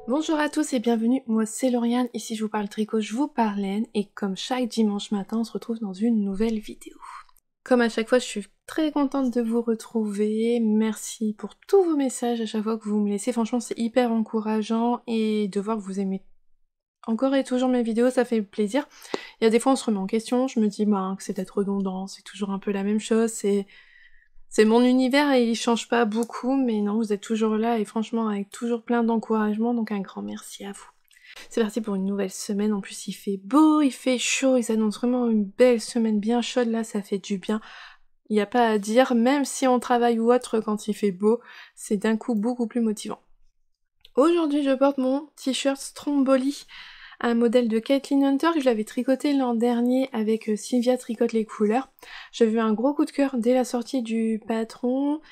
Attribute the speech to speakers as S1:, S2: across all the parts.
S1: Bonjour à tous et bienvenue, moi c'est Lauriane, ici je vous parle tricot, je vous parle laine, et comme chaque dimanche matin on se retrouve dans une nouvelle vidéo. Comme à chaque fois je suis très contente de vous retrouver, merci pour tous vos messages à chaque fois que vous me laissez, franchement c'est hyper encourageant et de voir que vous aimez encore et toujours mes vidéos, ça fait plaisir. Il y a des fois on se remet en question, je me dis que c'est peut-être redondant, c'est toujours un peu la même chose, c'est mon univers et il change pas beaucoup, mais non, vous êtes toujours là et franchement avec toujours plein d'encouragement, donc un grand merci à vous. C'est parti pour une nouvelle semaine, en plus il fait beau, il fait chaud, il s'annonce vraiment une belle semaine bien chaude, là ça fait du bien. Il n'y a pas à dire, même si on travaille ou autre quand il fait beau, c'est d'un coup beaucoup plus motivant. Aujourd'hui je porte mon t-shirt Stromboli, un modèle de Caitlin Hunter que je l'avais tricoté l'an dernier avec Sylvia Tricote les couleurs. J'avais eu un gros coup de cœur dès la sortie du patron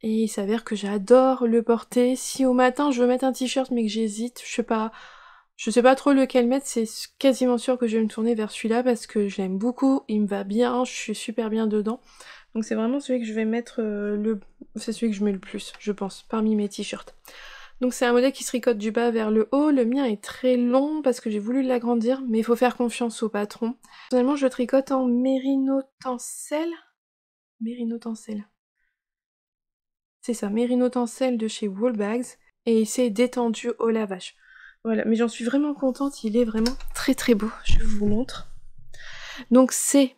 S1: et il s'avère que j'adore le porter. Si au matin je veux mettre un t-shirt mais que j'hésite, je sais pas trop lequel mettre, c'est quasiment sûr que je vais me tourner vers celui-là parce que je l'aime beaucoup, il me va bien, je suis super bien dedans. Donc c'est vraiment celui que je vais mettre c'est celui que je mets le plus, je pense, parmi mes t-shirts. Donc c'est un modèle qui se tricote du bas vers le haut, le mien est très long parce que j'ai voulu l'agrandir, mais il faut faire confiance au patron. Personnellement je tricote en mérino tencel. Mérino tencel. C'est ça, mérino tencel de chez Woolbags, et c'est détendu au lavage. Voilà, mais j'en suis vraiment contente, il est vraiment très très beau, je vous montre. Donc ce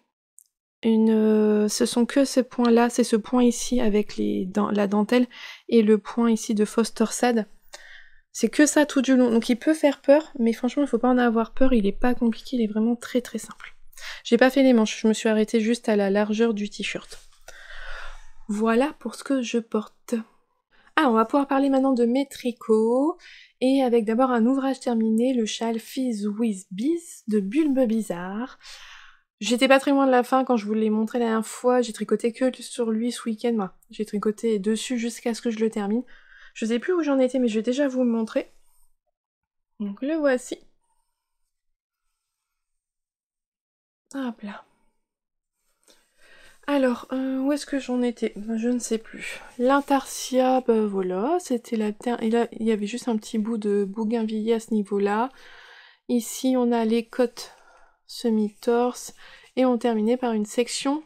S1: sont que ces points-là, c'est ce point ici avec la dentelle et le point ici de fausse torsade. C'est que ça tout du long, donc il peut faire peur, mais franchement il faut pas en avoir peur, il est pas compliqué, il est vraiment très très simple. J'ai pas fait les manches, je me suis arrêtée juste à la largeur du t-shirt. Voilà pour ce que je porte. Ah, on va pouvoir parler maintenant de mes tricots, et avec d'abord un ouvrage terminé, le châle Fizz with Biz de Bulbe Bizarre. J'étais pas très loin de la fin quand je vous l'ai montré la dernière fois, j'ai tricoté que sur lui ce week-end, j'ai tricoté dessus jusqu'à ce que je le termine. Je sais plus où j'en étais, mais je vais déjà vous le montrer. Donc le voici. Hop là. Alors, où est-ce que j'en étais? Je ne sais plus. L'intarsia, voilà, c'était la terre. Et là, il y avait juste un petit bout de bougainvillier à ce niveau-là. Ici, on a les côtes semi-torse. Et on terminait par une section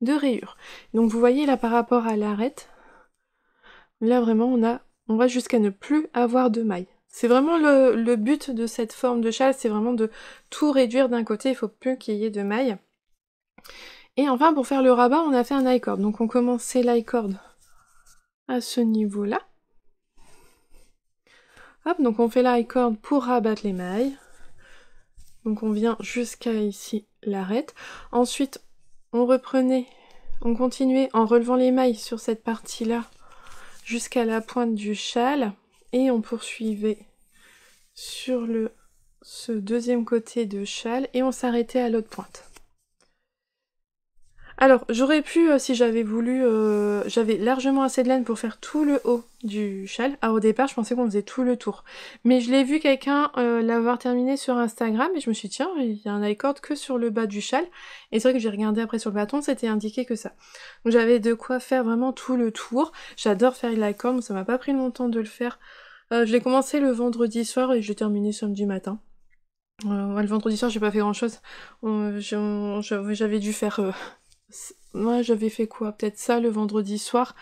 S1: de rayures. Donc vous voyez là par rapport à l'arête, là vraiment on va jusqu'à ne plus avoir de mailles. C'est vraiment le but de cette forme de châle, c'est vraiment de tout réduire d'un côté, il faut plus qu'il y ait de mailles. Et enfin pour faire le rabat, on a fait un I-cord. Donc on commençait l'I-cord à ce niveau-là. Hop, donc on fait l'I-cord pour rabattre les mailles. Donc on vient jusqu'à ici l'arête. Ensuite, on continuait en relevant les mailles sur cette partie-là jusqu'à la pointe du châle. Et on poursuivait sur ce deuxième côté de châle et on s'arrêtait à l'autre pointe. Alors, j'aurais pu, si j'avais voulu, j'avais largement assez de laine pour faire tout le haut du châle. Alors au départ, je pensais qu'on faisait tout le tour. Mais je l'ai vu quelqu'un l'avoir terminé sur Instagram et je me suis dit, tiens, il y a un I-cord que sur le bas du châle. Et c'est vrai que j'ai regardé après sur le bâton, c'était indiqué que ça. Donc j'avais de quoi faire vraiment tout le tour. J'adore faire l'I-cord, mais ça m'a pas pris longtemps de le faire. Je l'ai commencé le vendredi soir et je l'ai terminé samedi matin. Le vendredi soir, j'ai pas fait grand-chose. J'avais dû faire... Moi j'avais fait quoi? Peut-être ça le vendredi soir,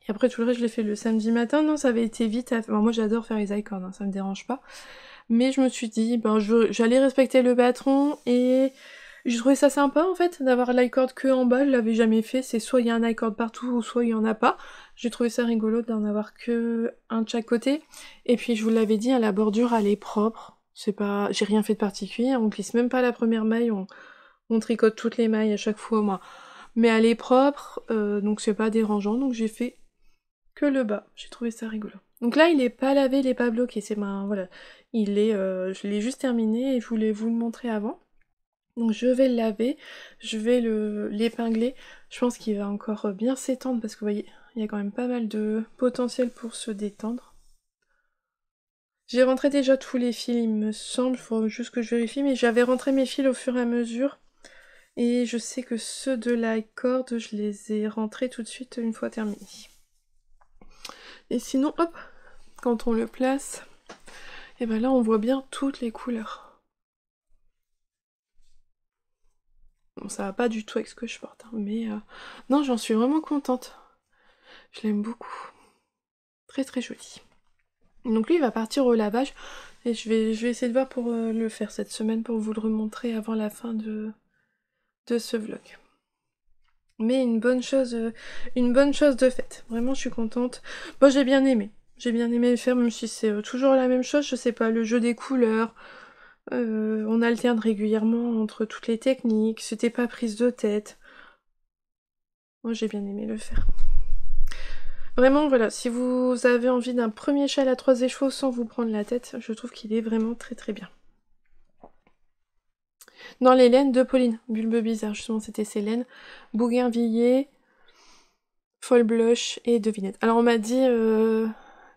S1: et après tout le reste je l'ai fait le samedi matin. Non, ça avait été vite. Moi j'adore faire les icons, ça me dérange pas. Mais je me suis dit, j'allais respecter le patron, et je trouvais ça sympa en fait, d'avoir l'icord que en bas, je l'avais jamais fait, c'est soit il y a un icord partout, ou soit il y en a pas. J'ai trouvé ça rigolo d'en avoir que un de chaque côté. Et puis je vous l'avais dit, la bordure elle est propre, j'ai rien fait de particulier, on glisse même pas la première maille, on tricote toutes les mailles à chaque fois, moi. Mais elle est propre, donc c'est pas dérangeant, donc j'ai fait que le bas. J'ai trouvé ça rigolo. Donc là, il est pas lavé, il est pas bloqué, voilà. Je l'ai juste terminé et je voulais vous le montrer avant. Donc je vais le laver, je vais l'épingler. Je pense qu'il va encore bien s'étendre parce que vous voyez, il y a quand même pas mal de potentiel pour se détendre. J'ai rentré déjà tous les fils, il me semble, il faut juste que je vérifie, mais j'avais rentré mes fils au fur et à mesure. Et je sais que ceux de la corde, je les ai rentrés tout de suite une fois terminés. Et sinon, hop, quand on le place, Et ben là on voit bien toutes les couleurs. Bon, ça va pas du tout avec ce que je porte, hein, mais non, j'en suis vraiment contente. Je l'aime beaucoup. Très très joli. Donc lui il va partir au lavage et je vais essayer de voir pour le faire cette semaine pour vous le remontrer avant la fin de ce vlog. Mais une bonne chose de faite. Vraiment, je suis contente. Moi, j'ai bien aimé. J'ai bien aimé le faire, même si c'est toujours la même chose. Je sais pas, le jeu des couleurs. On alterne régulièrement entre toutes les techniques. C'était pas prise de tête. Moi, j'ai bien aimé le faire. Vraiment, voilà, si vous avez envie d'un premier châle à 3 échevaux sans vous prendre la tête, je trouve qu'il est vraiment très très bien. Dans les laines de Pauline, Bulbe Bizarre, justement, c'était ces laines. Bougainvilliers, Folle Blush et Devinette. Alors on m'a dit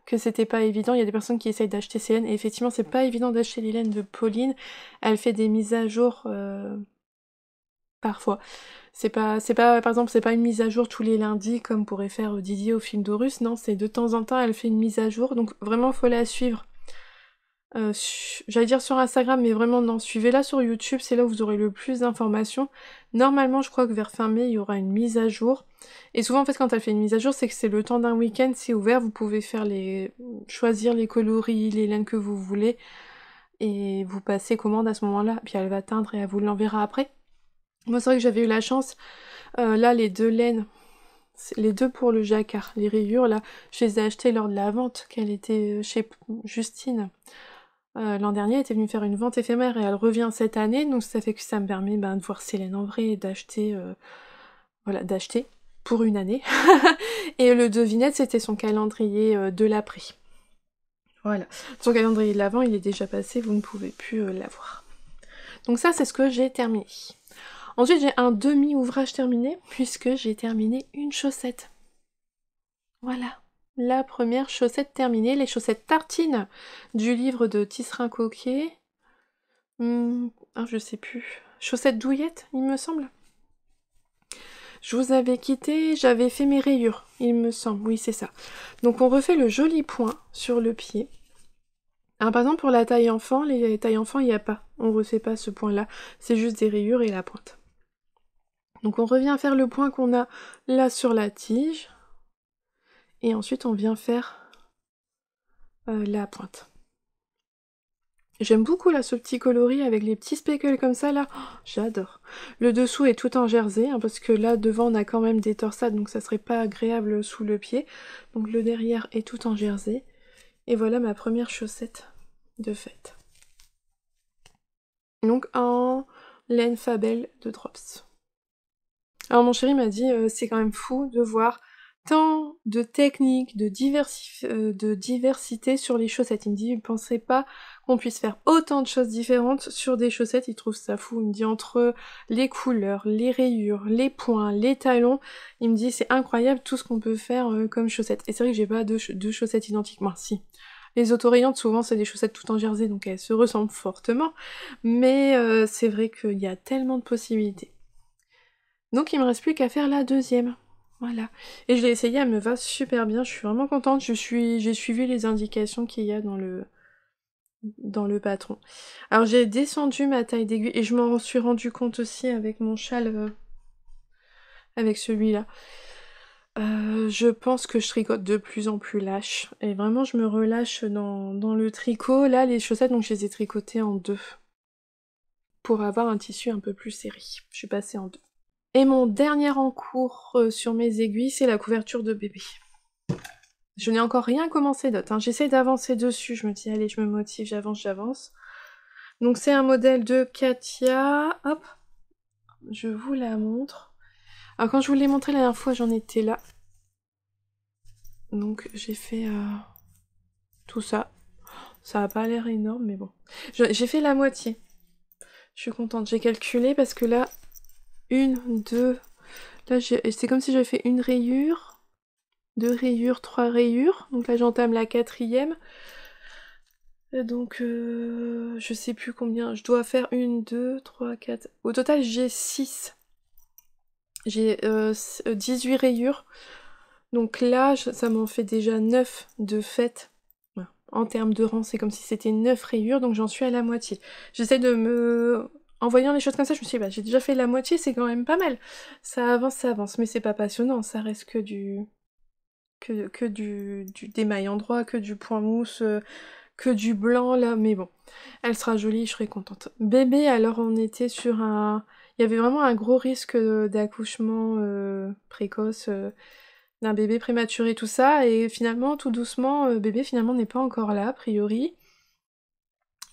S1: que c'était pas évident, il y a des personnes qui essayent d'acheter ces laines, et effectivement c'est pas évident d'acheter les laines de Pauline, elle fait des mises à jour parfois. C'est pas, par exemple, c'est pas une mise à jour tous les lundis comme pourrait faire Didier au film d'Horus, non, c'est de temps en temps elle fait une mise à jour, donc vraiment faut la suivre. J'allais dire sur Instagram, mais vraiment non, suivez-la sur YouTube, c'est là où vous aurez le plus d'informations. Normalement, je crois que vers fin mai, il y aura une mise à jour. Et souvent, en fait, quand elle fait une mise à jour, c'est que c'est le temps d'un week-end, c'est ouvert, vous pouvez faire choisir les coloris, les laines que vous voulez, et vous passez commande à ce moment-là, puis elle va teindre et elle vous l'enverra après. Moi, c'est vrai que j'avais eu la chance, là, les 2 laines, les 2 pour le jacquard, les rayures, là, je les ai achetées lors de la vente qu'elle était chez Justine. L'an dernier, elle était venue faire une vente éphémère et elle revient cette année, donc ça fait que ça me permet de voir Célène en vrai et d'acheter pour une année. Et le devinette, c'était son calendrier de l'après. Voilà. Son calendrier de l'avant, il est déjà passé, vous ne pouvez plus l'avoir. Donc ça, c'est ce que j'ai terminé. Ensuite, j'ai un demi-ouvrage terminé, puisque j'ai terminé une chaussette. Voilà. La première chaussette terminée, les chaussettes tartines du livre de Tisserand Coquet. Je sais plus. Chaussettes douillettes, il me semble. Je vous avais quitté, j'avais fait mes rayures, il me semble. Oui, c'est ça. Donc on refait le joli point sur le pied. Alors par exemple, pour la taille enfant, les tailles enfants, il n'y a pas. On refait pas ce point-là. C'est juste des rayures et la pointe. Donc on revient faire le point qu'on a là sur la tige. Et ensuite, on vient faire la pointe. J'aime beaucoup là ce petit coloris avec les petits speckles comme ça là, oh, j'adore. Le dessous est tout en jersey, hein, parce que là devant on a quand même des torsades, donc ça serait pas agréable sous le pied. Donc le derrière est tout en jersey. Et voilà ma première chaussette de fête. Donc en laine Fabel de Drops. Alors mon chéri m'a dit c'est quand même fou de voir tant de techniques, de diversité sur les chaussettes. Il me dit, il ne pensait pas qu'on puisse faire autant de choses différentes sur des chaussettes, il trouve ça fou. Il me dit, entre les couleurs, les rayures, les points, les talons, il me dit, c'est incroyable tout ce qu'on peut faire comme chaussettes. Et c'est vrai que j'ai pas deux chaussettes identiques, moi, si. Les autorayantes, souvent, c'est des chaussettes tout en jersey, donc elles se ressemblent fortement, mais c'est vrai qu'il y a tellement de possibilités. Donc il me reste plus qu'à faire la deuxième. Voilà. Et je l'ai essayé, elle me va super bien, je suis vraiment contente. J'ai suivi les indications qu'il y a dans le patron. Alors j'ai descendu ma taille d'aiguille et je m'en suis rendu compte aussi avec mon châle, avec celui-là. Je pense que je tricote de plus en plus lâche. Et vraiment, je me relâche dans le tricot. Là, les chaussettes, donc je les ai tricotées en 2. Pour avoir un tissu un peu plus serré. Je suis passée en 2. Et mon dernier en cours sur mes aiguilles, c'est la couverture de bébé. Je n'ai encore rien commencé d'autre, hein. J'essaie d'avancer dessus, je me dis allez, je me motive, j'avance. Donc c'est un modèle de Katia, hop, je vous la montre. Alors quand je vous l'ai montré la dernière fois, j'en étais là. Donc j'ai fait tout ça. Ça a pas l'air énorme, mais bon. J'ai fait la moitié. Je suis contente, j'ai calculé parce que là, 1, 2... Là, c'est comme si j'avais fait une rayure, 2 rayures, 3 rayures. Donc là, j'entame la 4e. Donc, je sais plus combien. Je dois faire 1, 2, 3, 4... Au total, j'ai 6. J'ai 18 rayures. Donc là, ça m'en fait déjà 9 de fait. en termes de rang, c'est comme si c'était 9 rayures, donc j'en suis à la moitié. J'essaie de me... En voyant les choses comme ça, je me suis dit, bah j'ai déjà fait la moitié, c'est quand même pas mal. Ça avance, mais c'est pas passionnant, ça reste que des mailles endroit, que du point mousse, que du blanc là, mais bon. Elle sera jolie, je serai contente. Bébé, alors on était sur un... Il y avait vraiment un gros risque d'accouchement précoce, d'un bébé prématuré, tout ça, et finalement, tout doucement, bébé finalement n'est pas encore là, a priori.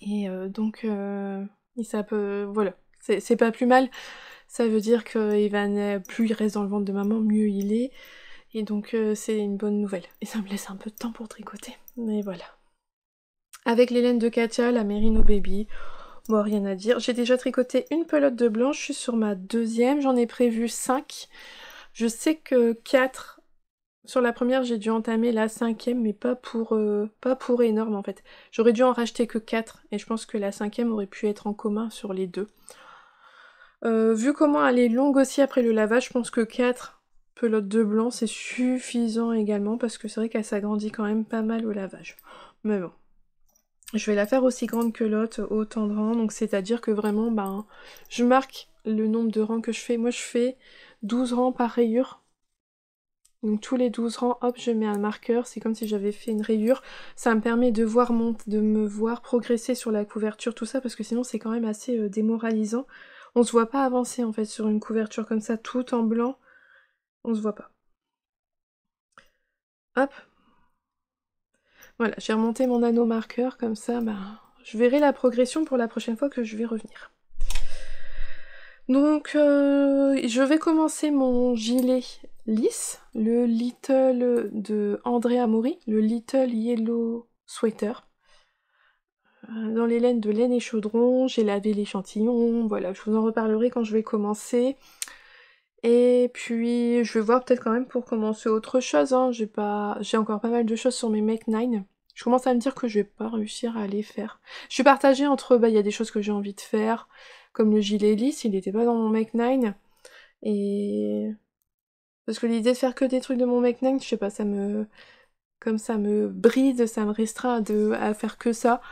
S1: Et donc, ça peut... Voilà, c'est pas plus mal. Ça veut dire que plus il reste dans le ventre de maman, mieux il est. Et donc c'est une bonne nouvelle. Et ça me laisse un peu de temps pour tricoter. Mais voilà. Avec les laines de Katia, la Merino Baby, bon rien à dire. J'ai déjà tricoté une pelote de blanche, je suis sur ma deuxième, j'en ai prévu 5. Je sais que 4, sur la première j'ai dû entamer la 5e, mais pas pour énorme en fait. J'aurais dû en racheter que 4, et je pense que la 5e aurait pu être en commun sur les deux. Vu comment elle est longue aussi après le lavage, je pense que 4 pelotes de blanc c'est suffisant également, parce que c'est vrai qu'elle s'agrandit quand même pas mal au lavage. Mais bon. Je vais la faire aussi grande que l'autre, autant de rangs, donc c'est-à-dire que vraiment, ben, je marque le nombre de rangs que je fais. Moi, je fais 12 rangs par rayure. Donc tous les 12 rangs, hop, je mets un marqueur, c'est comme si j'avais fait une rayure. Ça me permet de me voir progresser sur la couverture, tout ça, parce que sinon c'est quand même assez démoralisant. On se voit pas avancer en fait sur une couverture comme ça, tout en blanc. On se voit pas. Hop. Voilà, j'ai remonté mon anneau marqueur, comme ça, bah, je verrai la progression pour la prochaine fois que je vais revenir. Donc, je vais commencer mon gilet lisse, le Little de Andrea Mori, le Little Yellow Sweater. Dans les laines de laine et chaudron, j'ai lavé l'échantillon, voilà, je vous en reparlerai quand je vais commencer. Et puis, je vais voir peut-être quand même pour commencer autre chose, hein. J'ai encore pas mal de choses sur mes Make 9. Je commence à me dire que je vais pas réussir à les faire. Je suis partagée entre, il y a des choses que j'ai envie de faire, comme le gilet lisse, il n'était pas dans mon Make 9. Et... Parce que l'idée de faire que des trucs de mon Make 9, je sais pas, comme ça me bride, ça me restreint à faire que ça.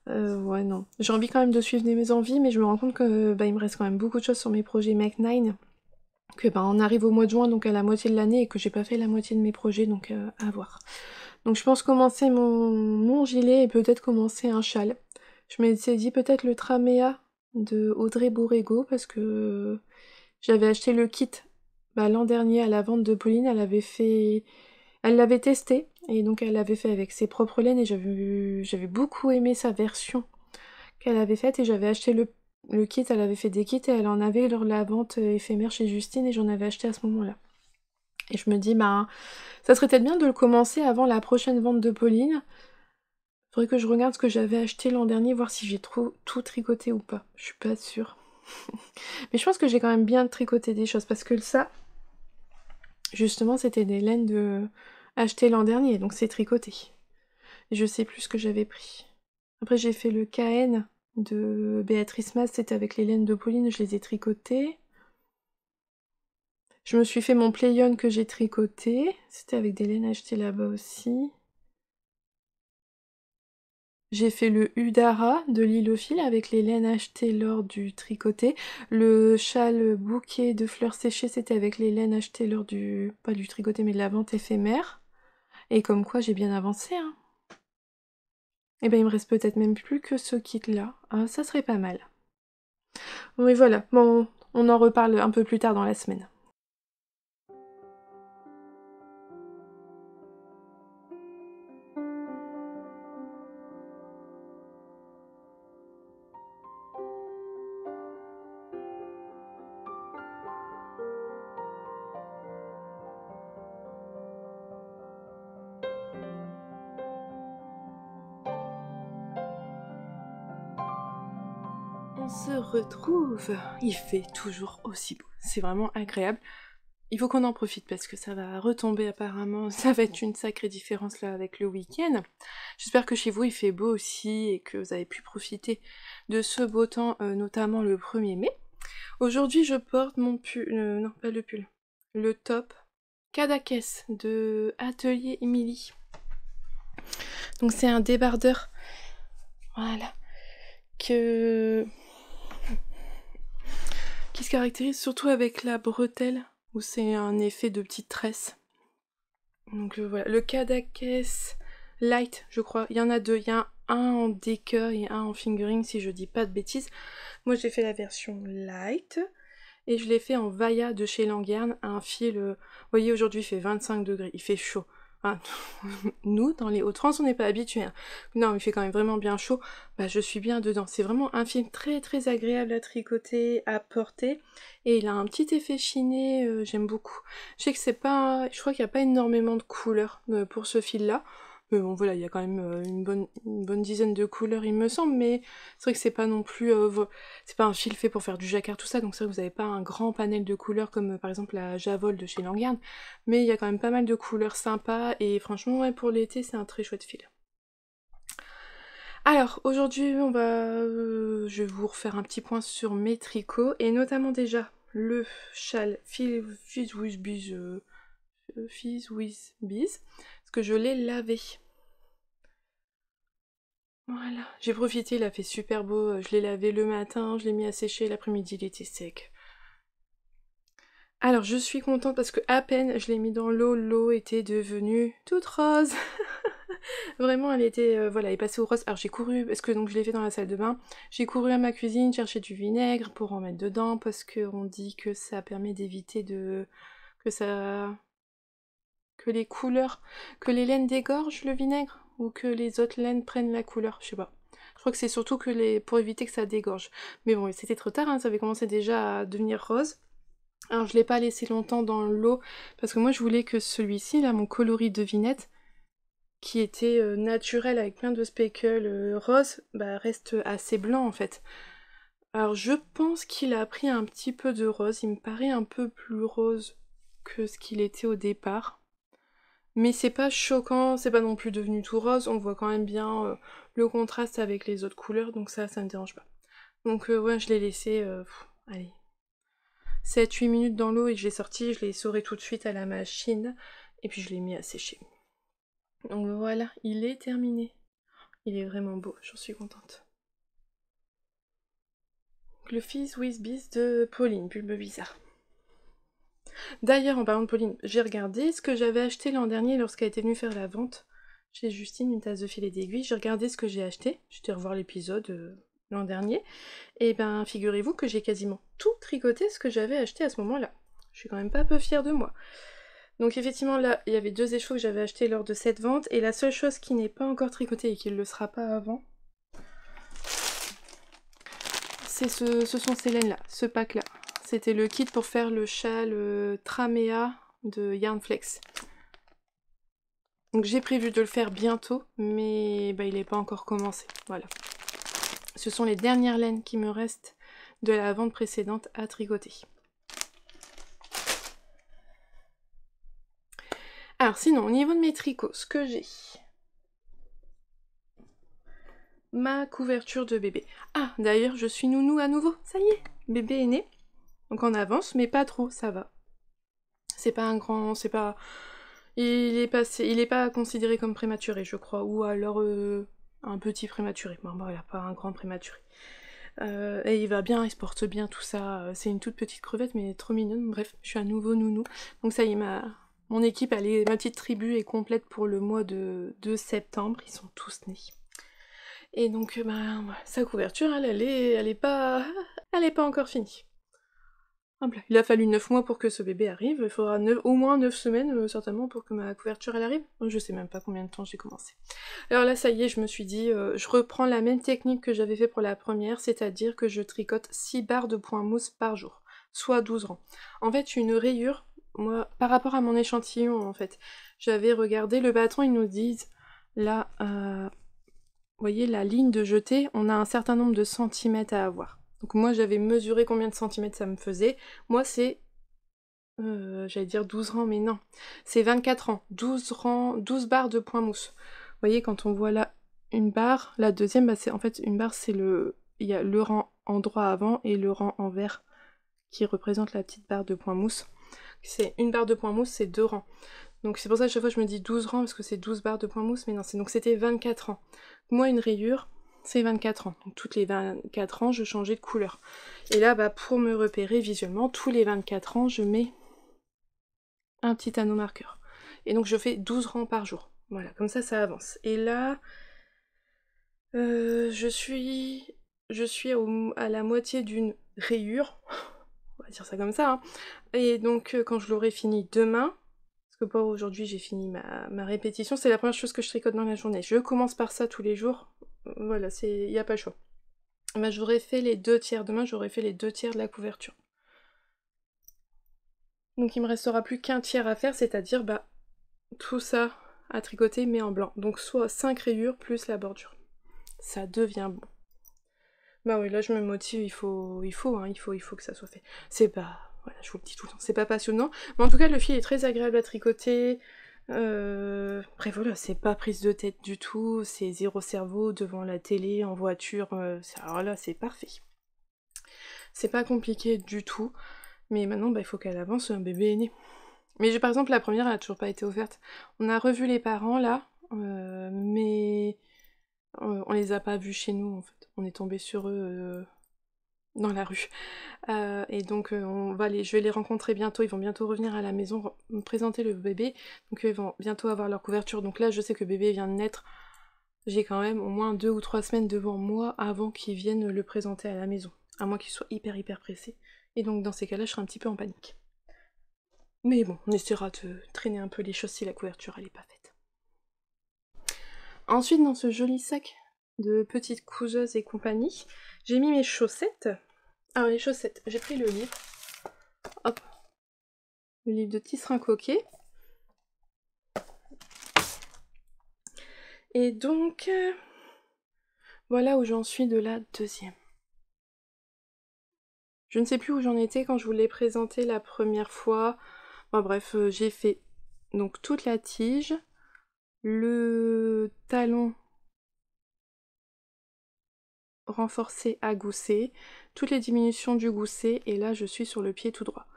S1: Ouais, non. J'ai envie quand même de suivre mes envies, mais je me rends compte que il me reste quand même beaucoup de choses sur mes projets Make 9. Que on arrive au mois de juin, donc à la moitié de l'année, et que j'ai pas fait la moitié de mes projets, donc à voir. Donc je pense commencer mon gilet et peut-être commencer un châle. Je m'étais dit peut-être le Tramea de Audrey Borrego, parce que j'avais acheté le kit l'an dernier à la vente de Pauline, elle l'avait testé, et donc elle l'avait fait avec ses propres laines, et j'avais beaucoup aimé sa version qu'elle avait faite, et j'avais acheté le kit, elle avait fait des kits, et elle en avait lors de la vente éphémère chez Justine, et j'en avais acheté à ce moment-là. Et je me dis, ça serait peut-être bien de le commencer avant la prochaine vente de Pauline. Faudrait que je regarde ce que j'avais acheté l'an dernier, voir si j'ai tout tricoté ou pas. Je suis pas sûre. Mais je pense que j'ai quand même bien tricoté des choses, parce que ça, justement, c'était des laines achetées l'an dernier, donc c'est tricoté. Et je sais plus ce que j'avais pris. Après, j'ai fait le KN de Béatrice Mas, c'était avec les laines de Pauline, je les ai tricotées. Je me suis fait mon Playon que j'ai tricoté, c'était avec des laines achetées là-bas aussi. J'ai fait le Udara de Lilophile avec les laines achetées lors du tricoté. Le châle bouquet de fleurs séchées, c'était avec les laines achetées lors pas du tricoté, mais de la vente éphémère. Et comme quoi, j'ai bien avancé, hein. Et il me reste peut-être même plus que ce kit-là. Ah, ça serait pas mal. Oui, voilà. Bon, on en reparle un peu plus tard dans la semaine. On se retrouve. Il fait toujours aussi beau. C'est vraiment agréable. Il faut qu'on en profite parce que ça va retomber apparemment. Ça va être une sacrée différence là avec le week-end. J'espère que chez vous il fait beau aussi et que vous avez pu profiter de ce beau temps, notamment le 1er mai. Aujourd'hui je porte mon pull, non pas le pull, le top Kadakes de Atelier Emily. Donc c'est un débardeur, voilà, qui se caractérise surtout avec la bretelle, où c'est un effet de petite tresse. Donc voilà, le Kadakes Light, je crois, il y en a deux, il y a un en décœur et un en fingering, si je dis pas de bêtises. Moi j'ai fait la version Light, et je l'ai fait en Vaya de chez Languerne, un fil, vous voyez aujourd'hui il fait 25 degrés, il fait chaud. Hein. Nous, dans les Hauts-de-France, on n'est pas habitués. Hein. Non, il fait quand même vraiment bien chaud. Bah, je suis bien dedans. C'est vraiment un fil très très agréable à tricoter, à porter. Et il a un petit effet chiné, j'aime beaucoup. Je sais que c'est pas... Je crois qu'il n'y a pas énormément de couleurs pour ce fil-là. Mais bon, voilà, il y a quand même une bonne dizaine de couleurs, il me semble. Mais c'est vrai que c'est pas non plus... c'est pas un fil fait pour faire du jacquard, tout ça. Donc c'est vrai que vous n'avez pas un grand panel de couleurs comme par exemple la Javol de chez Languerne. Mais il y a quand même pas mal de couleurs sympas. Et franchement, ouais, pour l'été, c'est un très chouette fil. Alors, aujourd'hui, je vais vous refaire un petit point sur mes tricots. Et notamment déjà, le châle Fizz with Bees. Parce que je l'ai lavé. Voilà, j'ai profité, il a fait super beau, je l'ai lavé le matin, je l'ai mis à sécher, l'après-midi il était sec. Alors je suis contente parce que à peine je l'ai mis dans l'eau était devenue toute rose. Vraiment elle était, voilà, elle est passée au rose. Alors j'ai couru, parce que donc je l'ai fait dans la salle de bain, j'ai couru à ma cuisine chercher du vinaigre pour en mettre dedans, parce qu'on dit que ça permet d'éviter que les couleurs, que les laines dégorgent le vinaigre, ou que les autres laines prennent la couleur, je sais pas. Je crois que c'est surtout pour éviter que ça dégorge. Mais bon, c'était trop tard, hein, ça avait commencé déjà à devenir rose. Alors je l'ai pas laissé longtemps dans l'eau, parce que moi je voulais que celui-ci, là, mon coloris devinette, qui était naturel avec plein de speckles roses, bah reste assez blanc en fait. Alors je pense qu'il a pris un petit peu de rose, il me paraît un peu plus rose que ce qu'il était au départ. Mais c'est pas choquant, c'est pas non plus devenu tout rose, on voit quand même bien le contraste avec les autres couleurs, donc ça me dérange pas. Donc ouais, je l'ai laissé, allez, 7-8 minutes dans l'eau et je l'ai sorti, je l'ai essoré tout de suite à la machine, et puis je l'ai mis à sécher. Donc voilà, il est terminé. Il est vraiment beau, j'en suis contente. Donc, le Fizz with Bees de Pauline, Bulbe Bizarre. D'ailleurs, en parlant de Pauline, j'ai regardé ce que j'avais acheté l'an dernier lorsqu'elle était venue faire la vente chez Justine, une tasse de filet d'aiguille. J'ai regardé ce que j'ai acheté, j'étais revoir l'épisode l'an dernier, et ben figurez-vous que j'ai quasiment tout tricoté ce que j'avais acheté à ce moment-là. Je suis quand même pas peu fière de moi. Donc effectivement là, il y avait 2 échos que j'avais achetés lors de cette vente, et la seule chose qui n'est pas encore tricotée et qui ne le sera pas avant, ce sont ces laines-là, ce pack-là. C'était le kit pour faire le châle Tramea de Yarnflex. Donc j'ai prévu de le faire bientôt, mais bah, il n'est pas encore commencé. Voilà. Ce sont les dernières laines qui me restent de la vente précédente à tricoter. Alors sinon, au niveau de mes tricots, ce que j'ai... Ma couverture de bébé. Ah, d'ailleurs, je suis nounou à nouveau. Ça y est, bébé est né. Donc on avance, mais pas trop, ça va. C'est pas un grand... c'est pas... Il est pas considéré comme prématuré, je crois. Ou alors un petit prématuré. Bon, voilà, pas un grand prématuré. Et il va bien, il se porte bien, tout ça. C'est une toute petite crevette, mais trop mignonne. Bref, je suis un nouveau nounou. Donc ça y est, mon équipe, ma petite tribu est complète pour le mois de septembre. Ils sont tous nés. Et donc, bah, sa couverture, elle est pas encore finie. Hop là. Il a fallu 9 mois pour que ce bébé arrive. Il faudra au moins 9 semaines, certainement, pour que ma couverture, elle arrive. Je sais même pas combien de temps j'ai commencé. Alors là, ça y est, je me suis dit, je reprends la même technique que j'avais fait pour la première, c'est-à-dire que je tricote 6 barres de point mousse par jour, soit 12 rangs. En fait, une rayure, moi, par rapport à mon échantillon, en fait, j'avais regardé le bâton, ils nous disent, là, vous voyez, la ligne de jeté, on a un certain nombre de centimètres à avoir. Donc moi, j'avais mesuré combien de centimètres ça me faisait. Moi, c'est... j'allais dire 12 rangs, mais non. C'est 24 rangs. 12 rangs, 12 barres de point mousse. Vous voyez, quand on voit là une barre, la deuxième, bah c'est en fait une barre, c'est le... Il y a le rang en droit avant et le rang en vert qui représente la petite barre de point mousse. C'est une barre de point mousse, c'est 2 rangs. Donc c'est pour ça que chaque fois je me dis 12 rangs parce que c'est 12 barres de point mousse, mais non, donc c'était 24 rangs. Moi une rayure, c'est 24 rangs. Donc toutes les 24 rangs, je changeais de couleur. Et là, bah, pour me repérer visuellement, tous les 24 rangs, je mets un petit anneau marqueur. Et donc je fais 12 rangs par jour. Voilà, comme ça avance. Et là, je suis à la moitié d'une rayure, on va dire ça comme ça, hein. Et donc quand je l'aurai fini demain, parce que pour aujourd'hui j'ai fini ma répétition, c'est la première chose que je tricote dans la journée. Je commence par ça tous les jours, voilà, il n'y a pas le choix. Bah, j'aurais fait les 2/3 demain, j'aurais fait les 2/3 de la couverture. Donc il me restera plus qu'un tiers à faire, c'est-à-dire bah, tout ça à tricoter mais en blanc. Donc soit 5 rayures plus la bordure. Ça devient bon. Bah oui, là je me motive, il faut que ça soit fait. C'est pas, voilà, je vous le dis tout le temps, c'est pas passionnant, mais en tout cas le fil est très agréable à tricoter. Après voilà, c'est pas prise de tête du tout, c'est zéro cerveau devant la télé, en voiture, alors là c'est parfait. C'est pas compliqué du tout, mais maintenant bah, il faut qu'elle avance, un bébé est né. Mais par exemple la première elle a toujours pas été offerte. On a revu les parents là, mais on les a pas vus chez nous en fait. On est tombé sur eux dans la rue. Et donc je vais les rencontrer bientôt, ils vont bientôt revenir à la maison me présenter le bébé, donc ils vont bientôt avoir leur couverture. Donc là je sais que le bébé vient de naître, j'ai quand même au moins 2 ou 3 semaines devant moi avant qu'ils viennent le présenter à la maison, à moins qu'ils soient hyper pressés. Et donc dans ces cas-là je serai un petit peu en panique. Mais bon, on essaiera de traîner un peu les choses si la couverture elle est pas faite. Ensuite dans ce joli sac de petites couseuses et compagnie, j'ai mis mes chaussettes. Alors les chaussettes, j'ai pris le livre. Hop. Le livre de Tisserand Coquet. Et donc, voilà où j'en suis de la deuxième. Je ne sais plus où j'en étais quand je vous l'ai présenté la première fois. Bon, bref, j'ai fait donc toute la tige, le talon renforcé à gousset, toutes les diminutions du gousset, et là je suis sur le pied tout droit.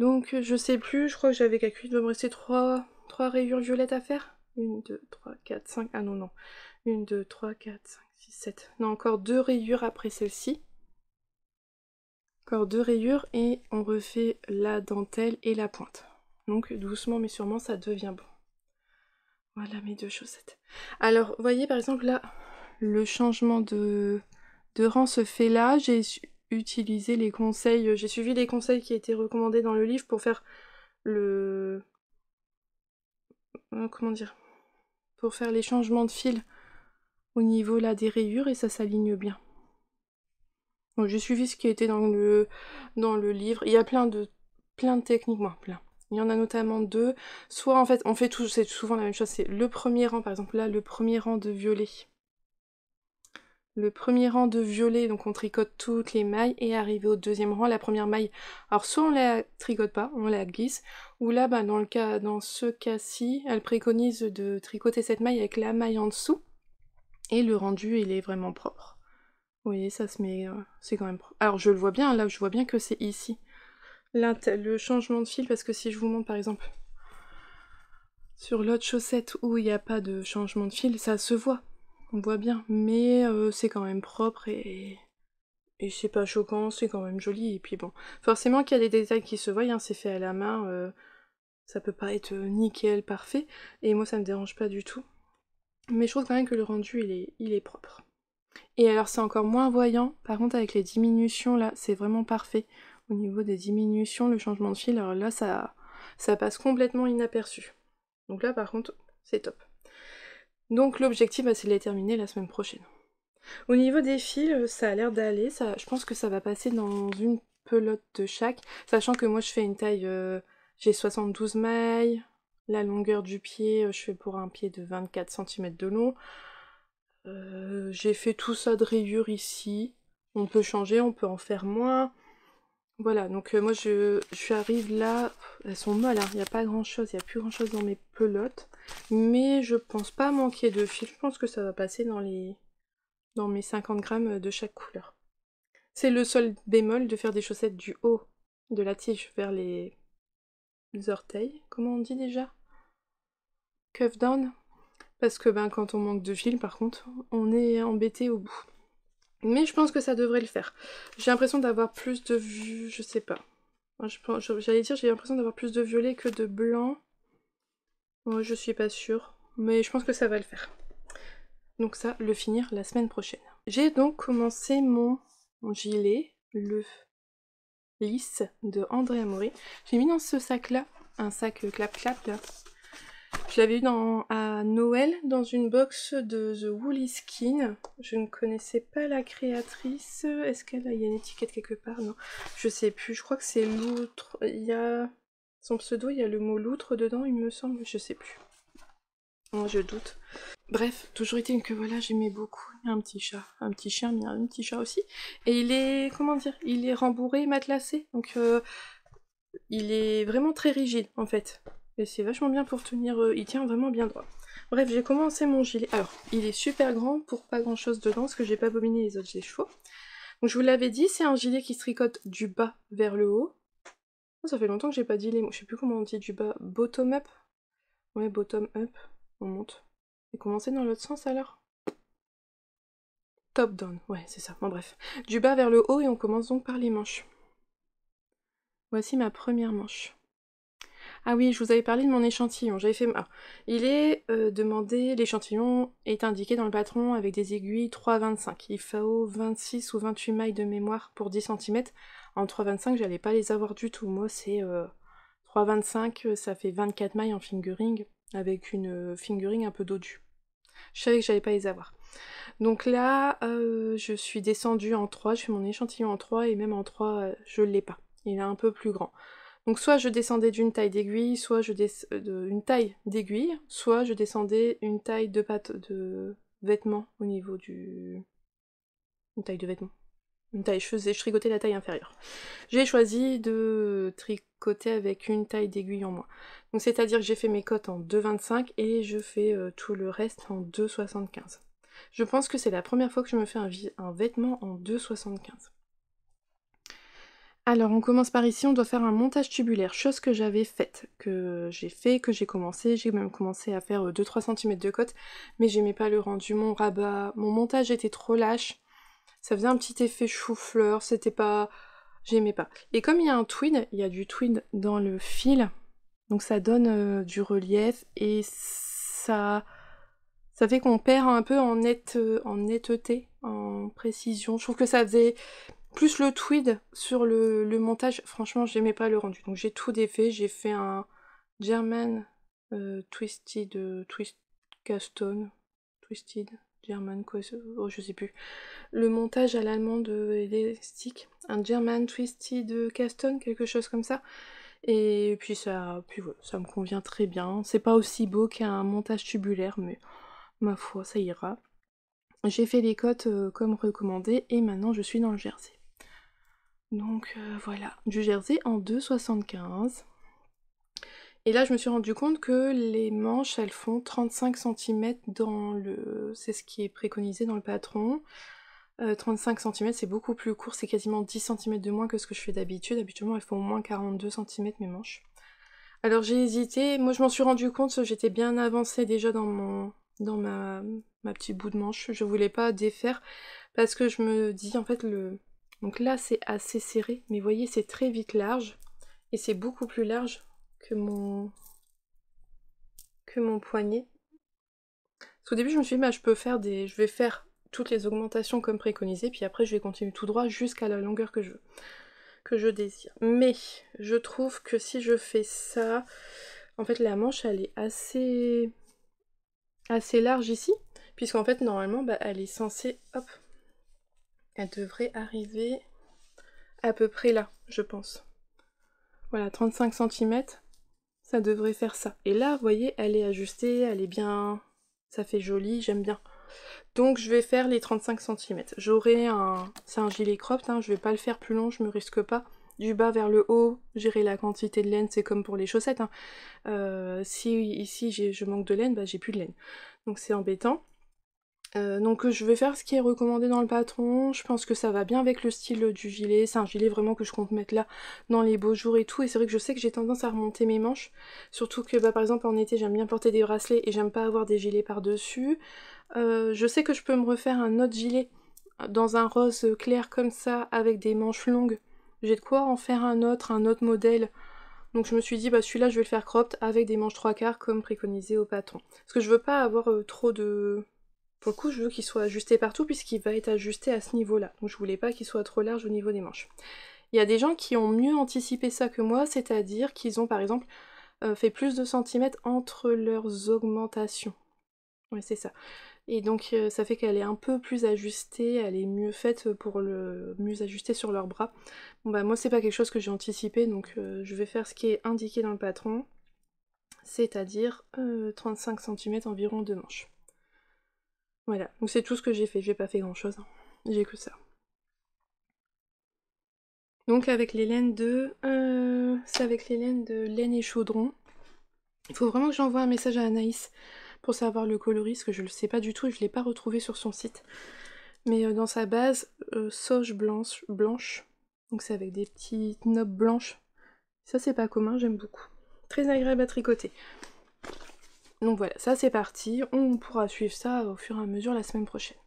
S1: Donc je sais plus, je crois que j'avais calculé, il doit me rester 3 rayures violettes à faire. 1, 2, 3, 4, 5, ah non, 1, 2, 3, 4, 5, 6, 7. Non, encore 2 rayures après celle-ci. Encore 2 rayures et on refait la dentelle et la pointe. Donc doucement mais sûrement ça devient bon. Voilà mes 2 chaussettes. Alors, vous voyez par exemple là, le changement de rang se fait là. J'ai utilisé les conseils, j'ai suivi les conseils qui étaient recommandés dans le livre pour faire le... comment dire, pour faire les changements de fil au niveau là des rayures et ça s'aligne bien. Donc j'ai suivi ce qui était dans le livre. Il y a plein de techniques, moi, plein. Il y en a notamment 2. Soit en fait, on fait tout, c'est souvent la même chose, c'est le premier rang, par exemple là, le premier rang de violet. Le premier rang de violet, donc on tricote toutes les mailles, et arrivé au deuxième rang, la première maille, alors soit on la tricote pas, on la glisse, ou là, bah, dans ce cas-ci, elle préconise de tricoter cette maille avec la maille en dessous, et le rendu, il est vraiment propre. Vous voyez, ça se met, c'est quand même propre. Alors je le vois bien, là, je vois bien que c'est ici. Le changement de fil, parce que si je vous montre par exemple, sur l'autre chaussette où il n'y a pas de changement de fil, ça se voit. On voit bien, mais c'est quand même propre et c'est pas choquant, c'est quand même joli. Et puis bon, forcément qu'il y a des détails qui se voient, hein, c'est fait à la main, ça peut pas être nickel, parfait, et moi ça me dérange pas du tout. Mais je trouve quand même que le rendu il est propre. Et alors c'est encore moins voyant, par contre avec les diminutions là, c'est vraiment parfait. Au niveau des diminutions, le changement de fil, alors là ça passe complètement inaperçu. Donc là par contre, c'est top. Donc l'objectif, bah, c'est de les terminer la semaine prochaine. Au niveau des fils, ça a l'air d'aller, je pense que ça va passer dans une pelote de chaque, sachant que moi je fais une taille, j'ai 72 mailles, la longueur du pied, je fais pour un pied de 24 cm de long, j'ai fait tout ça de rayures ici, on peut changer, on peut en faire moins, voilà, donc moi je arrive là, elles sont molles, hein. Il n'y a pas grand chose, il n'y a plus grand chose dans mes pelotes, mais je pense pas manquer de fil, je pense que ça va passer dans mes 50 grammes de chaque couleur. C'est le seul bémol de faire des chaussettes du haut de la tige vers les orteils, comment on dit déjà? cuff down. Parce que ben, quand on manque de fil, par contre, on est embêté au bout. Mais je pense que ça devrait le faire. J'ai l'impression d'avoir plus de vues, je sais pas. J'allais dire, j'ai l'impression d'avoir plus de violet que de blanc. Moi, je suis pas sûre. Mais je pense que ça va le faire. Donc ça, le finir la semaine prochaine. J'ai donc commencé mon gilet, le lisse de Andrea Mori. J'ai mis dans ce sac-là, un sac clap-clap là. Je l'avais eu à Noël dans une box de The Woolly Skin. Je ne connaissais pas la créatrice. Est-ce qu'elle a une étiquette quelque part? Non, je sais plus. Je crois que c'est l'outre. Il y a son pseudo, il y a le mot loutre dedans, il me semble. Je sais plus. Non, je doute. Bref, toujours été que voilà, j'aimais beaucoup. Il y a un petit chat, un petit chien, mais il y a un petit chat aussi. Et il est, comment dire, il est rembourré, matelassé. Donc il est vraiment très rigide en fait. Et c'est vachement bien pour tenir, il tient vraiment bien droit. Bref, j'ai commencé mon gilet. Alors, il est super grand pour pas grand chose dedans, parce que j'ai pas bobiné les autres des chevaux. Donc je vous l'avais dit, c'est un gilet qui se tricote du bas vers le haut. Oh, ça fait longtemps que j'ai pas dit les mots, je sais plus comment on dit du bas. Bottom up? Ouais, bottom up. On monte. Et commencer dans l'autre sens alors? Top down, ouais, c'est ça. Bon bref. Du bas vers le haut et on commence donc par les manches. Voici ma première manche. Ah oui, je vous avais parlé de mon échantillon. J'avais fait... Ah, il est demandé, l'échantillon est indiqué dans le patron avec des aiguilles 3,25. Il faut 26 ou 28 mailles de mémoire pour 10 cm. En 3,25, j'allais pas les avoir du tout. Moi, c'est 3,25, ça fait 24 mailles en fingering, avec une fingering un peu dodue. Je savais que j'allais pas les avoir. Donc là, je suis descendue en 3, je fais mon échantillon en 3, et même en 3, je l'ai pas. Il est un peu plus grand. Donc soit je descendais d'une taille d'aiguille, soit une taille d'aiguille, soit je descendais une taille de vêtements au niveau du... Une taille de vêtements. Une taille, je tricotais la taille inférieure. J'ai choisi de tricoter avec une taille d'aiguille en moins. Donc c'est-à-dire que j'ai fait mes cotes en 2,25 et je fais tout le reste en 2,75. Je pense que c'est la première fois que je me fais un vêtement en 2,75. Alors on commence par ici, on doit faire un montage tubulaire, chose que j'avais faite, que j'ai commencé, j'ai même commencé à faire 2-3 cm de cote, mais j'aimais pas le rendu, mon rabat, mon montage était trop lâche, ça faisait un petit effet chou-fleur, c'était pas... j'aimais pas. Et comme il y a un tweed, il y a du tweed dans le fil, donc ça donne du relief, et ça fait qu'on perd un peu en netteté, en précision, je trouve que ça faisait... Plus le tweed sur le montage, franchement j'aimais pas le rendu. Donc j'ai tout défait, j'ai fait un German twist custom, twisted German quoi, oh je sais plus. Le montage à l'allemande élastique, un German twisted custom, quelque chose comme ça. Et puis voilà, ça me convient très bien. C'est pas aussi beau qu'un montage tubulaire, mais ma foi ça ira. J'ai fait les cotes comme recommandé et maintenant je suis dans le jersey. Donc voilà, du jersey en 2,75. Et là je me suis rendu compte que les manches elles font 35 cm c'est ce qui est préconisé dans le patron. 35 cm c'est beaucoup plus court, c'est quasiment 10 cm de moins que ce que je fais d'habitude. Habituellement elles font au moins 42 cm mes manches. Alors j'ai hésité, moi je m'en suis rendu compte, j'étais bien avancée déjà dans ma petite bout de manche. Je voulais pas défaire parce que je me dis en fait donc là c'est assez serré, mais vous voyez c'est très vite large, et c'est beaucoup plus large que mon poignet. Parce qu'au début je me suis dit bah, je vais faire toutes les augmentations comme préconisé, puis après je vais continuer tout droit jusqu'à la longueur que je désire. Mais je trouve que si je fais ça, en fait la manche elle est assez large ici, puisqu'en fait normalement bah, elle est censée, hop, elle devrait arriver à peu près là, je pense. Voilà, 35 cm, ça devrait faire ça. Et là, vous voyez, elle est ajustée, elle est bien... ça fait joli, j'aime bien. Donc je vais faire les 35 cm. J'aurai c'est un gilet cropped, hein, je vais pas le faire plus long, je me risque pas. Du bas vers le haut, gérer la quantité de laine, c'est comme pour les chaussettes. Hein. Si ici je manque de laine, bah j'ai plus de laine. Donc c'est embêtant. Donc je vais faire ce qui est recommandé dans le patron, je pense que ça va bien avec le style du gilet, c'est un gilet vraiment que je compte mettre là dans les beaux jours et tout, et c'est vrai que je sais que j'ai tendance à remonter mes manches, surtout que par exemple en été j'aime bien porter des bracelets et j'aime pas avoir des gilets par-dessus. Je sais que je peux me refaire un autre gilet dans un rose clair comme ça avec des manches longues, j'ai de quoi en faire un autre modèle. Donc je me suis dit bah celui-là je vais le faire cropped avec des manches 3/4 comme préconisé au patron. Parce que je veux pas avoir trop de... Pour le coup, je veux qu'il soit ajusté partout puisqu'il va être ajusté à ce niveau-là. Donc je voulais pas qu'il soit trop large au niveau des manches. Il y a des gens qui ont mieux anticipé ça que moi, c'est-à-dire qu'ils ont par exemple fait plus de centimètres entre leurs augmentations. Ouais, c'est ça. Et donc ça fait qu'elle est un peu plus ajustée, elle est mieux faite pour le mieux ajuster sur leurs bras. Bon bah moi c'est pas quelque chose que j'ai anticipé, donc je vais faire ce qui est indiqué dans le patron, c'est-à-dire 35 cm environ de manches. Voilà, donc c'est tout ce que j'ai fait, j'ai pas fait grand chose, hein. J'ai que ça. Donc avec les laines de... c'est avec les laines de laine et chaudron. Il faut vraiment que j'envoie un message à Anaïs pour savoir le coloris, parce que je le sais pas du tout et je l'ai pas retrouvé sur son site. Mais dans sa base, sauge blanche, donc c'est avec des petites nobs blanches. Ça c'est pas commun, j'aime beaucoup. Très agréable à tricoter. Donc voilà, ça c'est parti, on pourra suivre ça au fur et à mesure la semaine prochaine.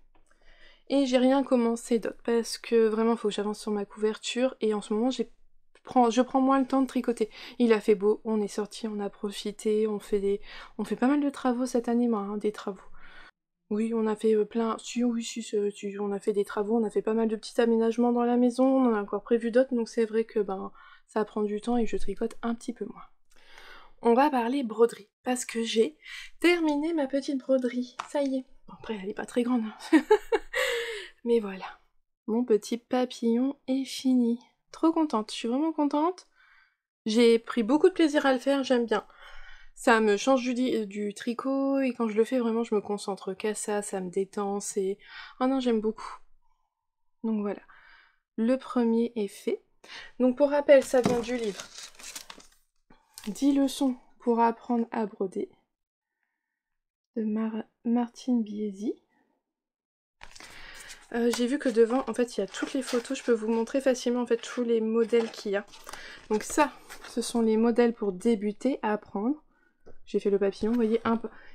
S1: Et j'ai rien commencé d'autre, parce que vraiment il faut que j'avance sur ma couverture, et en ce moment je prends moins le temps de tricoter. Il a fait beau, on est sorti, on a profité, on fait pas mal de travaux cette année, hein, des travaux. Oui, on a fait plein... on a fait des travaux, on a fait pas mal de petits aménagements dans la maison, on en a encore prévu d'autres, donc c'est vrai que ça prend du temps et je tricote un petit peu moins. On va parler broderie, parce que j'ai terminé ma petite broderie, ça y est. Bon, après, elle est pas très grande, hein. Mais voilà, mon petit papillon est fini. Trop contente, je suis vraiment contente. J'ai pris beaucoup de plaisir à le faire, j'aime bien. Ça me change du tricot, et quand je le fais, vraiment, je me concentre qu'à ça me détend, c'est... Oh non, j'aime beaucoup. Donc voilà, le premier est fait. Donc pour rappel, ça vient du livre 10 leçons pour apprendre à broder de Martine Biesi. J'ai vu que devant, en fait, il y a toutes les photos, je peux vous montrer facilement en fait tous les modèles qu'il y a. Donc ça, ce sont les modèles pour débuter à apprendre. J'ai fait le papillon, vous voyez,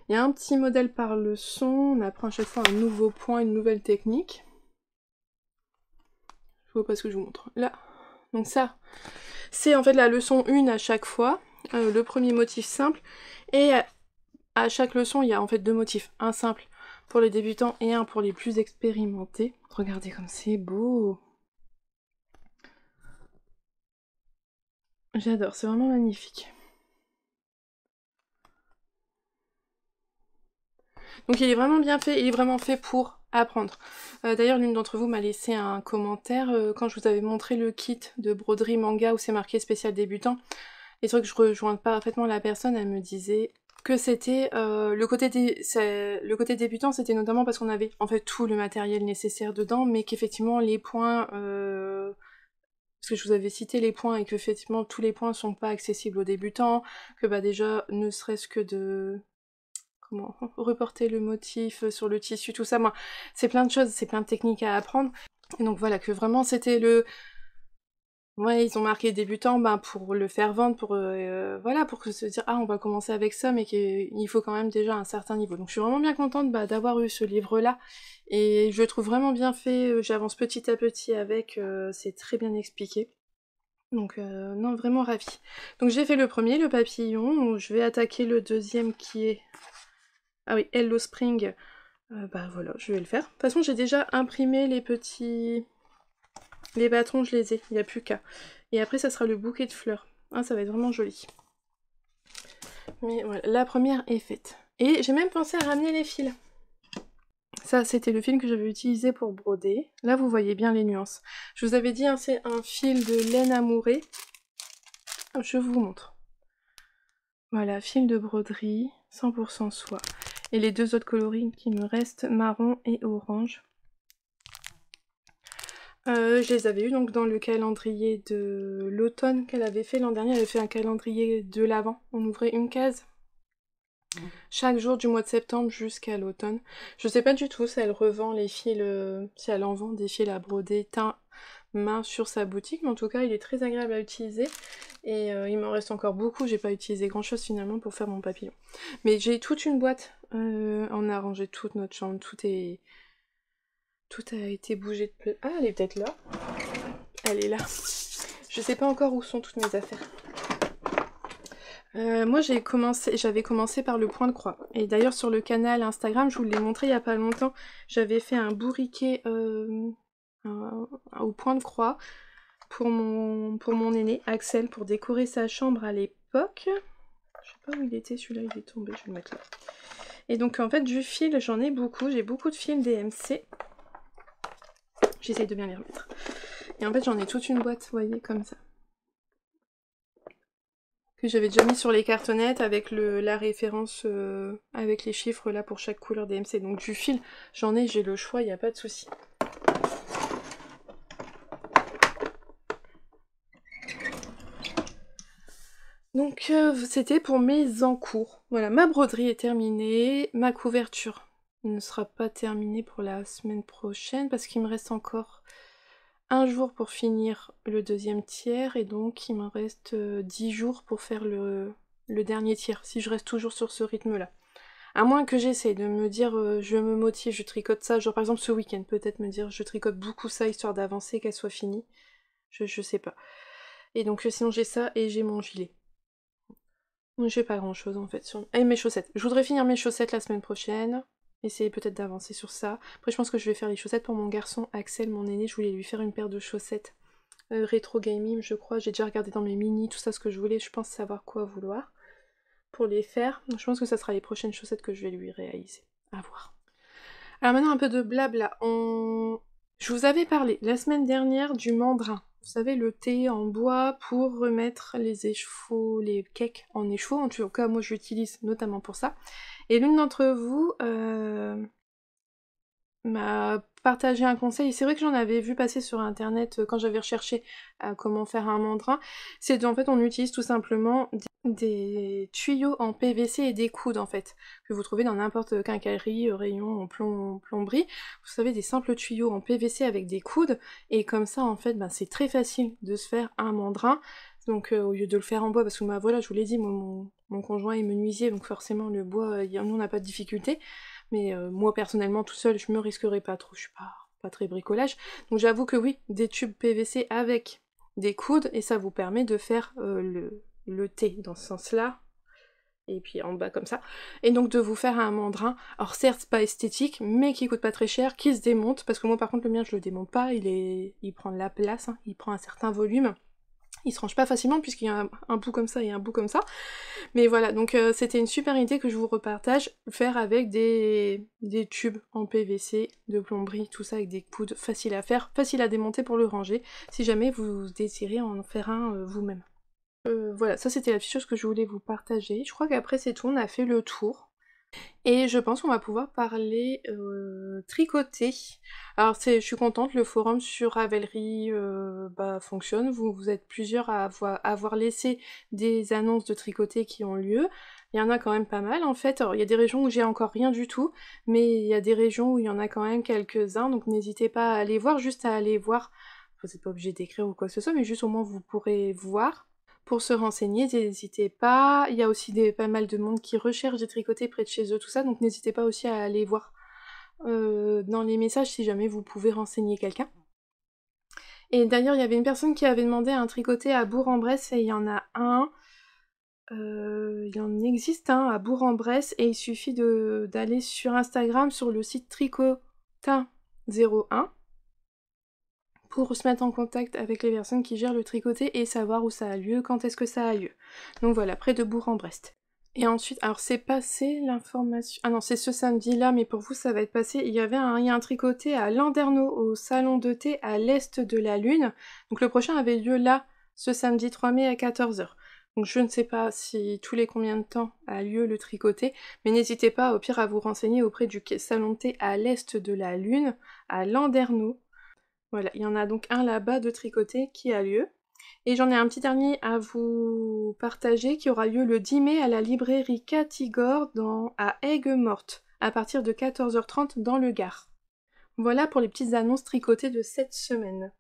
S1: il y a un petit modèle par leçon, on apprend à chaque fois un nouveau point, une nouvelle technique. Je vois pas ce que je vous montre. Là, donc ça, c'est en fait la leçon 1 à chaque fois, le premier motif simple, et à chaque leçon, il y a en fait 2 motifs, un simple pour les débutants et un pour les plus expérimentés. Regardez comme c'est beau. J'adore, c'est vraiment magnifique. Donc il est vraiment bien fait, il est vraiment fait pour apprendre. D'ailleurs, l'une d'entre vous m'a laissé un commentaire quand je vous avais montré le kit de broderie manga où c'est marqué spécial débutant. Et c'est vrai que je rejoins parfaitement la personne, elle me disait que c'était le côté débutant, c'était notamment parce qu'on avait en fait tout le matériel nécessaire dedans, mais qu'effectivement les points, parce que je vous avais cité les points et que effectivement tous les points sont pas accessibles aux débutants, que déjà ne serait-ce que de comment reporter le motif sur le tissu, tout ça, moi c'est plein de choses, c'est plein de techniques à apprendre. Et donc voilà, que vraiment c'était le... Ouais, ils ont marqué débutant pour le faire vendre, pour voilà, pour se dire ah on va commencer avec ça, mais qu'il faut quand même déjà un certain niveau. Donc je suis vraiment bien contente d'avoir eu ce livre-là, et je le trouve vraiment bien fait, j'avance petit à petit avec, c'est très bien expliqué. Donc non, vraiment ravie. Donc j'ai fait le premier, le papillon, donc je vais attaquer le deuxième qui est... Ah oui, Hello Spring, voilà, je vais le faire. De toute façon j'ai déjà imprimé les petits... Les bâtons, je les ai, il n'y a plus qu'à. Et après, ça sera le bouquet de fleurs. Ah, ça va être vraiment joli. Mais voilà, la première est faite. Et j'ai même pensé à ramener les fils. Ça, c'était le fil que j'avais utilisé pour broder. Là, vous voyez bien les nuances. Je vous avais dit, hein, c'est un fil de laine amourée. Je vous montre. Voilà, fil de broderie, 100% soie. Et les deux autres coloris qui me restent, marron et orange. Je les avais eu donc dans le calendrier de l'automne qu'elle avait fait l'an dernier. Elle avait fait un calendrier de l'Avent. On ouvrait une case chaque jour du mois de septembre jusqu'à l'automne. Je sais pas du tout si elle revend les fils, si elle en vend des fils à broder teint main sur sa boutique, mais en tout cas il est très agréable à utiliser et il m'en reste encore beaucoup, j'ai pas utilisé grand chose finalement pour faire mon papillon. Mais j'ai toute une boîte, on a rangé toute notre chambre, tout a été bougé de peu. Ah, elle est peut-être là. Elle est là. Je sais pas encore où sont toutes mes affaires. Moi j'avais commencé par le point de croix. Et d'ailleurs sur le canal Instagram, je vous l'ai montré il y a pas longtemps, j'avais fait un bourriquet au point de croix pour mon aîné, Axel, pour décorer sa chambre à l'époque. Je sais pas où il était, celui-là il est tombé, je vais le mettre là. Et donc en fait du fil, j'en ai beaucoup, j'ai beaucoup de fils DMC. J'essaye de bien les remettre. Et en fait j'en ai toute une boîte, vous voyez, comme ça. Que j'avais déjà mis sur les cartonnettes avec la référence avec les chiffres là pour chaque couleur DMC. Donc du fil, j'en ai, j'ai le choix, il n'y a pas de souci. Donc c'était pour mes encours. Voilà, ma broderie est terminée, ma couverture ne sera pas terminée pour la semaine prochaine parce qu'il me reste encore un jour pour finir le deuxième tiers et donc il me reste 10 jours pour faire le dernier tiers, si je reste toujours sur ce rythme-là. À moins que j'essaie de me dire, je me motive, je tricote ça, genre par exemple ce week-end, peut-être me dire, je tricote beaucoup ça histoire d'avancer, qu'elle soit finie. Je sais pas. Et donc sinon j'ai ça et j'ai mon gilet. J'ai pas grand-chose en fait. Et mes chaussettes. Je voudrais finir mes chaussettes la semaine prochaine. Essayer peut-être d'avancer sur ça. Après je pense que je vais faire les chaussettes pour mon garçon Axel, mon aîné. Je voulais lui faire une paire de chaussettes rétro gaming, je crois. J'ai déjà regardé dans mes mini tout ça ce que je voulais. Je pense savoir quoi vouloir pour les faire. Donc, je pense que ça sera les prochaines chaussettes que je vais lui réaliser. À voir. Alors maintenant un peu de blabla. Je vous avais parlé la semaine dernière du mandrin. Vous savez, le thé en bois pour remettre les échevaux, les cakes en écheveau. En tout cas, moi je l'utilise notamment pour ça. Et l'une d'entre vous m'a partagé un conseil. C'est vrai que j'en avais vu passer sur internet quand j'avais recherché comment faire un mandrin. C'est en fait on utilise tout simplement des tuyaux en PVC et des coudes en fait, que vous trouvez dans n'importe quincaillerie, rayon, plomberie. Vous savez, des simples tuyaux en PVC avec des coudes, et comme ça en fait c'est très facile de se faire un mandrin. Donc au lieu de le faire en bois, parce que voilà, je vous l'ai dit, moi, mon conjoint est menuisier, donc forcément le bois, nous on n'a pas de difficulté. Mais moi personnellement tout seul je me risquerais pas trop, je suis pas très bricolage. Donc j'avoue que oui, des tubes PVC avec des coudes, et ça vous permet de faire le thé dans ce sens-là, et puis en bas comme ça, et donc de vous faire un mandrin, alors certes pas esthétique, mais qui coûte pas très cher, qui se démonte, parce que moi par contre le mien je le démonte pas, il prend de la place, hein, il prend un certain volume, il se range pas facilement puisqu'il y a un bout comme ça et un bout comme ça. Mais voilà, donc c'était une super idée que je vous repartage, faire avec des tubes en PVC, de plomberie, tout ça avec des coudes, facile à faire, facile à démonter pour le ranger, si jamais vous désirez en faire un vous-même. Voilà, ça c'était la petite chose que je voulais vous partager. Je crois qu'après c'est tout, on a fait le tour. Et je pense qu'on va pouvoir parler tricoter. Alors je suis contente, le forum sur Ravelry fonctionne. Vous êtes plusieurs à avoir laissé des annonces de tricoter qui ont lieu. Il y en a quand même pas mal en fait. Alors il y a des régions où j'ai encore rien du tout, mais il y a des régions où il y en a quand même quelques-uns, donc n'hésitez pas à aller voir, juste à aller voir. Vous n'êtes pas obligé d'écrire ou quoi que ce soit, mais juste au moins vous pourrez voir. Pour se renseigner, n'hésitez pas. Il y a aussi pas mal de monde qui recherche des tricotés près de chez eux, tout ça, donc n'hésitez pas aussi à aller voir dans les messages si jamais vous pouvez renseigner quelqu'un. Et d'ailleurs, il y avait une personne qui avait demandé un tricoté à Bourg-en-Bresse, et il y en a un. Il en existe un à Bourg-en-Bresse, et il suffit d'aller sur Instagram sur le site Tricotin01 pour se mettre en contact avec les personnes qui gèrent le tricoté et savoir où ça a lieu, quand est-ce que ça a lieu. Donc voilà, près de Bourg-en-Bresse. Et ensuite, alors c'est passé l'information... Ah non, c'est ce samedi-là, mais pour vous ça va être passé. Il y a un tricoté à Landerneau, au salon de thé à l'est de la Lune. Donc le prochain avait lieu là, ce samedi 3 mai à 14h. Donc je ne sais pas si tous les combien de temps a lieu le tricoté, mais n'hésitez pas au pire à vous renseigner auprès du salon de thé à l'est de la Lune, à Landerneau. Voilà, il y en a donc un là-bas de tricoté qui a lieu. Et j'en ai un petit dernier à vous partager qui aura lieu le 10 mai à la librairie Catigore à Aigues-Mortes, à partir de 14h30 dans le Gard. Voilà pour les petites annonces tricotées de cette semaine.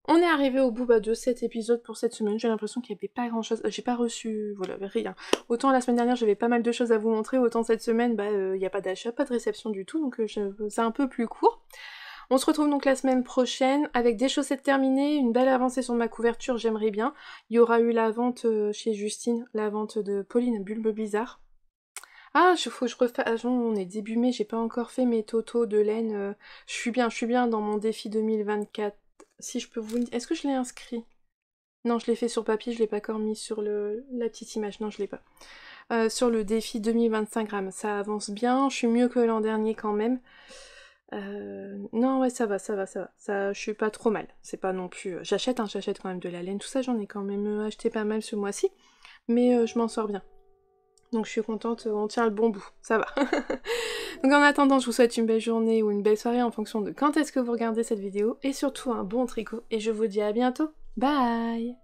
S1: On est arrivé au bout de cet épisode pour cette semaine, j'ai l'impression qu'il n'y avait pas grand chose, j'ai pas reçu, voilà, rien. Autant la semaine dernière j'avais pas mal de choses à vous montrer, autant cette semaine, il n'y a pas d'achat, pas de réception du tout, donc c'est un peu plus court. On se retrouve donc la semaine prochaine avec des chaussettes terminées, une belle avancée sur ma couverture, j'aimerais bien. Il y aura eu la vente chez Justine, la vente de Pauline Bulbe Bizarre. Ah, faut que je refasse. On est début mai, j'ai pas encore fait mes totos de laine. Je suis bien dans mon défi 2024. Si je peux vous dire. Est-ce que je l'ai inscrit? Non, je l'ai fait sur papier, je l'ai pas encore mis sur la petite image. Non, je l'ai pas. Sur le défi 2025 grammes. Ça avance bien, je suis mieux que l'an dernier quand même. Non, ouais, ça va. Je suis pas trop mal. C'est pas non plus. J'achète quand même de la laine. Tout ça, j'en ai quand même acheté pas mal ce mois-ci. Mais je m'en sors bien. Donc je suis contente, on tient le bon bout, ça va. Donc en attendant, je vous souhaite une belle journée ou une belle soirée en fonction de quand est-ce que vous regardez cette vidéo, et surtout un bon tricot, et je vous dis à bientôt. Bye!